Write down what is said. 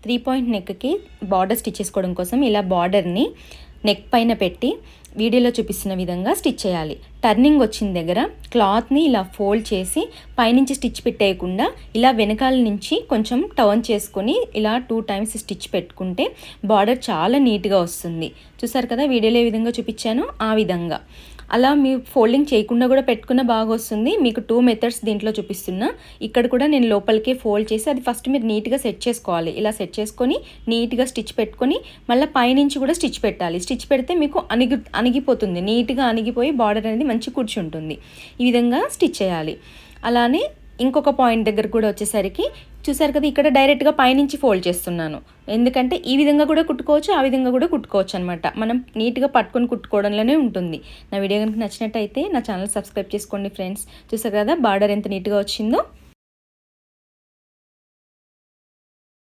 3 point నెక్కి border stitch చేసుకోవడం కోసం ఇలా బార్డర్ని నెక్ పైన పెట్టి వీడియోలో చూపిస్తున్న విధంగా స్టిచ్ చేయాలి. టర్నింగ్ వచ్చిన దగ్గర క్లాత్ని ఇలా ఫోల్డ్ చేసి పైనుంచి స్టిచ్ పెట్టేయకుండా ఇలా వెనకాల నుంచి కొంచెం టర్న్ చేసుకొని ఇలా 2 టైమ్స్ స్టిచ్ పెట్టుకుంటే బార్డర్ చాలా నీట్గా వస్తుంది. చూసారు కదా వీడియోలో ఏ విధంగా చూపించానో ఆ విధంగా. అలా మీ ఫోల్డింగ్ చేయకుండా కూడా పెట్టుకున్న బాగా వస్తుంది. మీకు 2 మెథడ్స్ దీంట్లో చూపిస్తున్నా. ఇక్కడ కూడా నేను లోపలికే ఫోల్డ్ చేసి అది ఫస్ట్ మీరు నీట్గా సెట్ చేసుకోవాలి. ఇలా సెట్ చేసుకొని నీట్గా స్టిచ్ పెట్టుకొని మళ్ళీ పైనుంచి కూడా స్టిచ్ పెట్టాలి. స్టిచ్ పెడితే మీకు అణిగిపోతుంది, నీట్గా అణిగిపోయి బార్డర్ అనేది మంచి కూర్చుంటుంది. ఈ విధంగా స్టిచ్ చేయాలి. అలానే ఇంకొక పాయింట్ దగ్గర కూడా వచ్చేసరికి చూసారు కదా ఇక్కడ డైరెక్ట్గా పైనుంచి ఫోల్డ్ చేస్తున్నాను. ఎందుకంటే ఈ విధంగా కూడా కుట్టుకోవచ్చు, ఆ విధంగా కూడా కుట్టుకోవచ్చు అనమాట. మనం నీట్గా పట్టుకొని కుట్టుకోవడంలోనే ఉంటుంది. నా వీడియో కనుక నచ్చినట్టయితే నా ఛానల్ సబ్స్క్రైబ్ చేసుకోండి ఫ్రెండ్స్. చూసారు కదా బార్డర్ ఎంత నీట్గా వచ్చిందో.